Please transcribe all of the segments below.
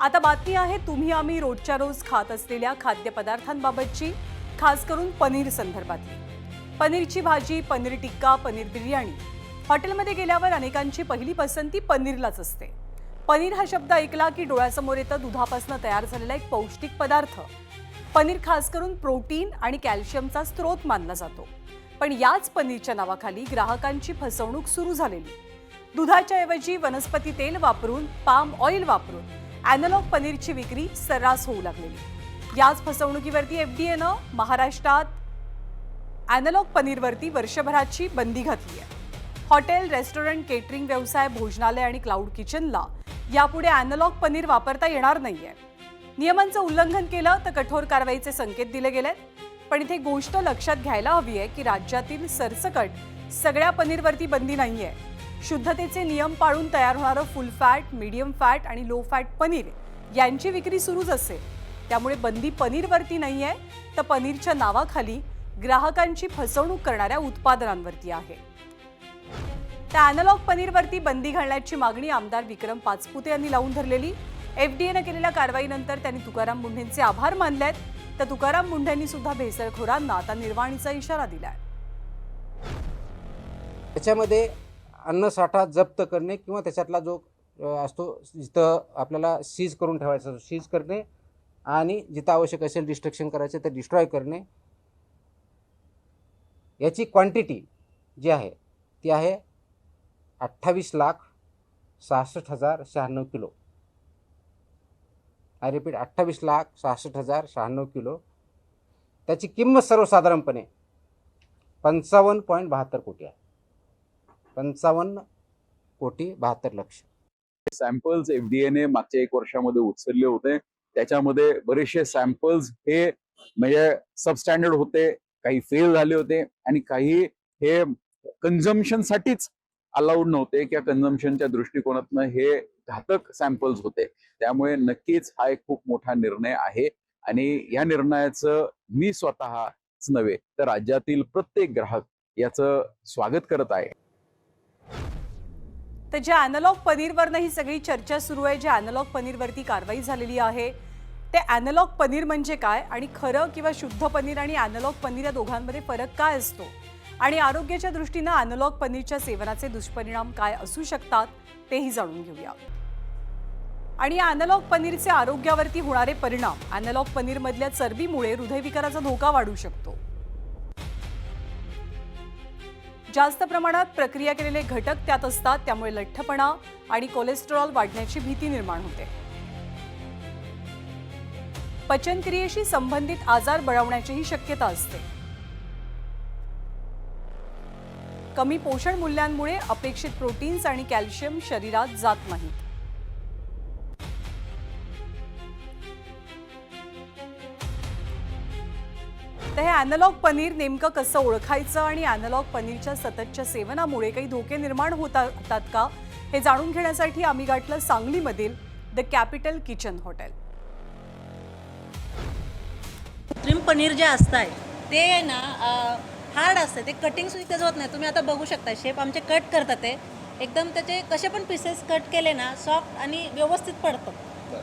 आता बातमी आहे तुम्ही आम्ही रोजच्या रोज खात असलेल्या खाद्यपदार्थांबाबतची, खास करून पनीर संदर्भातली। पनीरची भाजी, पनीर टिक्का, पनीर बिर्याणी, हॉटेलमध्ये गेल्यावर अनेकांची पहिली पसंती पनीरलाच असते। पनीर हा शब्द ऐकला की डोळ्यासमोर येतं दुधापासून तयार झालेला एक पौष्टिक पदार्थ। पनीर खास करून प्रोटीन आणि कॅल्शियमचा स्रोत मानला जातो, पण याच पनीरच्या नावाखाली ग्राहकांची फसवणूक सुरू झालेली। दुधाच्या ऐवजी वनस्पती तेल वापरून, पाम ऑइल वापरून ॲनालॉग पनीरची विक्री सर्रास होऊ लागलेली। याच फसवणुकीवरती एफडीएनं महाराष्ट्रात ॲनालॉग पनीरवरती वर्षभराची बंदी घातली आहे। हॉटेल, रेस्टॉरंट, केटरिंग व्यवसाय, भोजनालय आणि क्लाउड किचनला यापुढे ॲनालॉग पनीर वापरता येणार नाहीये। नियमांचं उल्लंघन केलं तर कठोर कारवाईचे संकेत दिले गेलेत। पण इथे गोष्ट लक्षात घ्यायला हवी आहे की राज्यातील सरसकट सगळ्या पनीरवरती बंदी नाहीये। शुद्धतेचे नियम पाळून तयार होणारं फुल फॅट, मीडियम फॅट आणि लो फॅट पनीर यांची विक्री सुरूच असेल। त्यामुळे बंदी पनीरवरती नाहीये, तर पनीरच्या नावाखाली ग्राहकांची फसवणूक करणाऱ्या उत्पादनांवरती आहे। त्या ॲनालॉग पनीरवरती बंदी घालण्याची मागणी आमदार विक्रम पाचपुते यांनी लावून धरलेली। एफडीएनं केलेल्या कारवाईनंतर त्यांनी तुकाराम मुंढेंचे आभार मानलेत, तर तुकाराम मुंढेंनी सुद्धा भेसळखोरांना आता निर्वाणीचा इशारा दिलाय। त्याच्यामध्ये अन्नसाठा जप्त करणे किंवा त्याच्यातला जो असतो जिथं आपल्याला सीज करून ठेवायचा असतो सीज करणे आणि जिथं आवश्यक असेल डिस्ट्रक्शन करायचं तर डिस्ट्रॉय करणे। याची क्वांटिटी जी आहे ती आहे 28,66,096 किलो। I repeat 28,66,096 kilo. त्याची किंमत सर्वसाधारणपणे 55.72 कोटी आहे। 55,72,00,000 सॅम्पल्स एफडीएने मागच्या 1 वर्षामध्ये उचलले होते। त्याच्यामध्ये बरेचसे सॅम्पल्स हे म्हणजे सबस्टँडर्ड होते, काही फेल झाले होते आणि काही हे कन्झम्पशनसाठीच अलाउड नव्हते किंवा कन्झम्पशनच्या दृष्टिकोनातून हे घातक सॅम्पल्स होते। त्यामुळे नक्कीच हा एक खूप मोठा निर्णय आहे आणि या निर्णयाचं मी स्वतःच नव्हे तर राज्यातील प्रत्येक ग्राहक याचं स्वागत करत आहे। तर ज्या ॲनालॉग पनीरवरनं ही सगळी चर्चा सुरू आहे, ज्या ॲनालॉग पनीरवरती कारवाई झालेली आहे, ते ॲनालॉग पनीर म्हणजे काय आणि खरं किंवा शुद्ध पनीर आणि ॲनालॉग पनीर या दोघांमध्ये फरक काय असतो आणि आरोग्याच्या दृष्टीनं ॲनालॉग पनीरच्या सेवनाचे दुष्परिणाम काय असू शकतात तेही जाणून घेऊया। आणि ॲनालॉग पनीरचे आरोग्यावरती होणारे परिणाम, ॲनालॉग पनीरमधल्या चरबीमुळे हृदयविकाराचा धोका वाढू शकतो। जास्त प्रमाणात प्रक्रिया केलेले घटक त्यात असतात, त्यामुळे लठ्ठपणा आणि कोलेस्टेरॉल वाढण्याची भीती निर्माण होते। पचनक्रियेशी संबंधित आजार बळावण्याचीही शक्यता असते। कमी पोषण मूल्यांमुळे अपेक्षित प्रोटीन्स आणि कॅल्शियम शरीरात जात नाहीत। तर हे ॲनालॉग पनीर नेमकं कसं ओळखायचं आणि ॲनालॉग पनीरच्या सततच्या सेवनामुळे काही धोके निर्माण होतात का हे जाणून घेण्यासाठी आम्ही गाठलं सांगलीमधील द कॅपिटल किचन हॉटेल। कृत्रिम पनीर जे असतं ते ना हार्ड असतं, ते कटिंग सुद्धा त्याचं होत नाही। तुम्ही आता बघू शकता शेफ आमचे कट करतात, ते एकदम त्याचे कसे पण पीसेस कट केले ना सॉफ्ट आणि व्यवस्थित पडतं।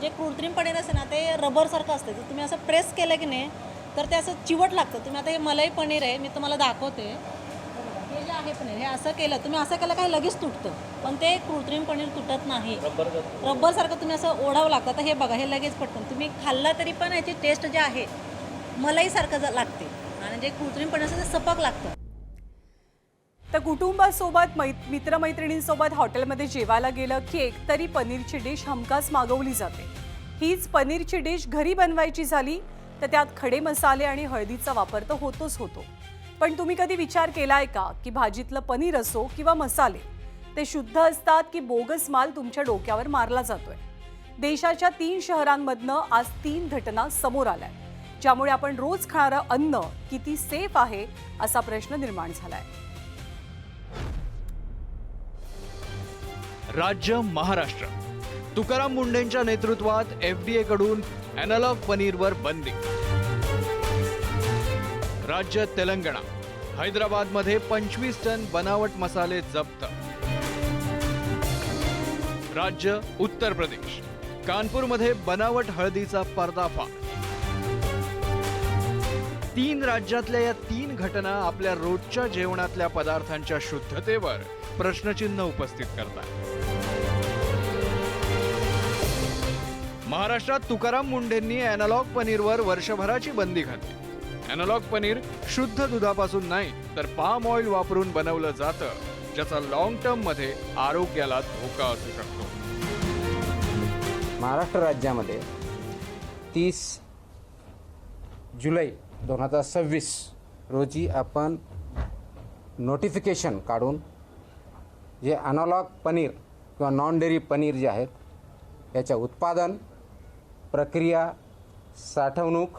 जे कृत्रिम पनीर असते ना ते रबरसारखं असतं, जर तुम्ही असं प्रेस केलं की नाही तर ते असं चिवट लागतं। तुम्ही आता हे मलाई पनीर आहे, मी तुम्हाला दाखवते। हे जे आहे पनीर हे असं केलं, तुम्ही असं केलं काही लगेच तुटतं, पण ते कृत्रिम पनीर तुटत नाही। रबरसारखं तुम्ही असं ओढावं लागतं। तर हे बघा, हे लगेच पटकन तुम्ही खाल्ला तरी पण याची टेस्ट जी आहे मलाईसारखं लागते आणि जे कृत्रिम पनीर असतं ते सपक लागतं। तर कुटुंबासोबत, मित्रमैत्रिणींसोबत हॉटेलमध्ये जेवायला गेलं की एकतरी पनीरची डिश हमखास मागवली जाते। हीच पनीरची डिश घरी बनवायची झाली तर त्यात खडे मसाले आणि हळदीचा वापर तर होतोच होतो, पण तुम्ही कधी विचार केलाय का की भाजीतलं पनीर असो किंवा मसाले ते शुद्ध असतात की बोगस माल तुमच्या डोक्यावर मारला जातोय? देशाच्या 3 शहरांमधनं आज 3 घटना समोर आल्या, ज्यामुळे आपण रोज खाणारं अन्न किती सेफ आहे असा प्रश्न निर्माण झालाय। राज्य महाराष्ट्र, तुकाराम मुंढेंच्या नेतृत्वात एफडीए कडून ॲनालॉग पनीरवर बंदी। राज्य तेलंगणा, हैदराबादमध्ये 25 टन बनावट मसाले जप्त। राज्य उत्तर प्रदेश, कानपूरमध्ये बनावट हळदीचा पर्दाफाश. 3 राज्यातल्या या 3 घटना आपल्या रोजच्या जेवणातल्या पदार्थांच्या शुद्धतेवर प्रश्नचिन्ह उपस्थित करतात. महाराष्ट्रात तुकाराम मुंढेंनी अॅनालॉग पनीरवर वर्षभराची बंदी घातली. अॅनालॉग पनीर शुद्ध दुधापासून नाही तर पाम ऑइल वापरून बनवलं जातं, ज्याचा लॉंग टर्म मध्ये आरोग्याला धोका असू शकतो. महाराष्ट्र राज्यामध्ये 30 जुलै 2026 रोजी आपण नोटिफिकेशन काढून जे अॅनालॉग पनीर किंवा नॉन डेअरी पनीर जे आहेत याच्या उत्पादन, प्रक्रिया, साठवणूक,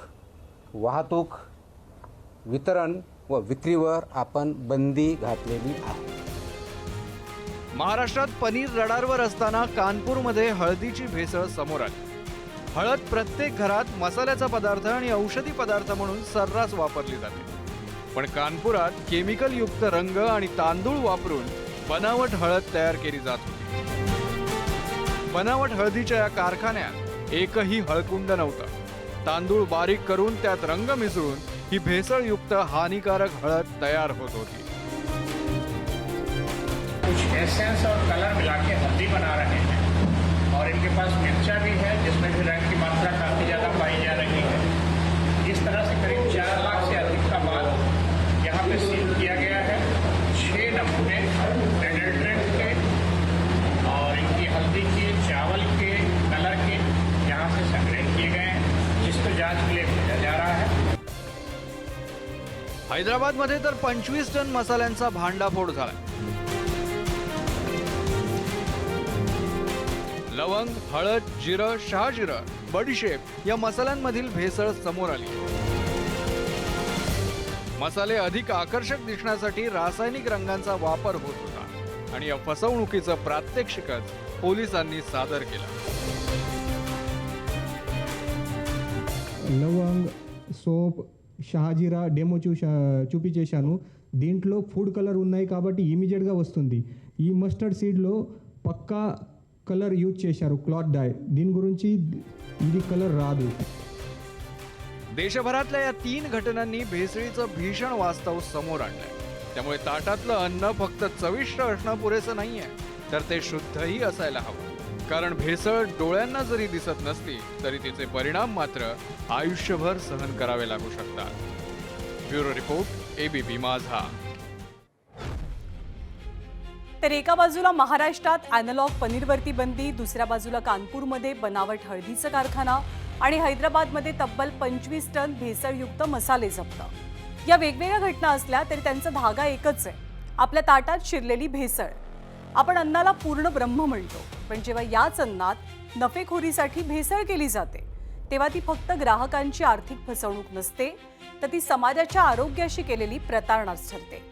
वाहतूक, वितरण व विक्रीवर आपण बंदी घातलेली आहे. महाराष्ट्रात पनीर रडारवर असताना कानपूरमध्ये हळदीची भेसळ समोर आली. हळद प्रत्येक घरात मसाल्याचा पदार्थ आणि औषधी पदार्थ म्हणून सर्रास वापरली जाते. पण कानपुरात केमिकल युक्त रंग आणि तांदूळ वापरून बनावट हळद तयार केली जात होती. बनावट हळदीच्या या कारखान्यात एकही हळकुंड नव्हतं. तांदूळ बारीक करून त्यात रंग मिसळून ही भेसळयुक्त हानिकारक हळद तयार होत होती. कुछ एसेंस और कलर मिला के हल्दी बना रहे हैं और इनके पास मिर्चा भी है जिसमें भी रंग की मात्रा काफ़ी ज़्यादा पाई जा रही है. इस तरह से करीब 4 लाख से अधिक का माल यहाँ पे सील किया गया है. 6 नमूने एडल्ट्रेंट के और इनकी हल्दी के, चावल के, कलर के यहाँ से संग्रह किए गए हैं, जिसको जांच के लिए भेजा जा रहा है. हैदराबादमध्ये तर 25 टन मसाल्यांचा भांडाफोड झाला. लवंग, हळद, जिरं, शहाजिरं, बडीशेप या मसाल्यांमधील भेसळ समोर आली. मसाले अधिक आकर्षक दिसण्यासाठी रासायनिक रंगांचा वापर होत होता आणि या फसवणुकीचं प्रात्यक्षिकच पोलिसांनी सादर केलं. లవంగ్ సోప్ షాజీరా డెమో చూపించేశాను. దీంట్లో ఫుడ్ కలర్ ఉన్నాయి కాబట్టి ఇమీడియట్గా వస్తుంది. ఈ మస్టర్డ్ సీడ్లో పక్కా కలర్ యూజ్ చేశారు, క్లాత్ డై. దీని గురించి ఇది కలర్ రాదు. देशभरातल्या या 3 घटनांनी भेसळीचं भीषण वास्तव समोर आणलंय. त्यामुळे ताटातलं अन्न फक्त चविष्ट असणं पुरेसं नाहीये, तर ते शुद्धही असायला हवं. कारण भेसळ डोळ्यांना जरी दिसत नसली तरी तिचे परिणाम मात्र आयुष्यभर सहन करावे लागू शकतात. ब्युरो रिपोर्ट, एबीपी माझा. तर एका बाजूला महाराष्ट्रात अॅनालॉग पनीरवरती बंदी, दुसऱ्या बाजूला कानपूरमध्ये बनावट हळदीचा कारखाना आणि हैदराबादमध्ये तब्बल 25 टन भेसळयुक्त मसाले जप्त. या वेगवेगळ्या घटना असल्या तरी त्यांचा धागा एकच आहे, आपल्या ताटात शिरलेली भेसळ. आपण अन्नाला पूर्ण ब्रह्म म्हणतो, पण जेव्हा याच अन्नात नफेखोरीसाठी भेसळ केली जाते तेव्हा ती फक्त ग्राहकांची आर्थिक फसवणूक नसते, तर ती समाजाच्या आरोग्याशी केलेली प्रतारणाच ठरते.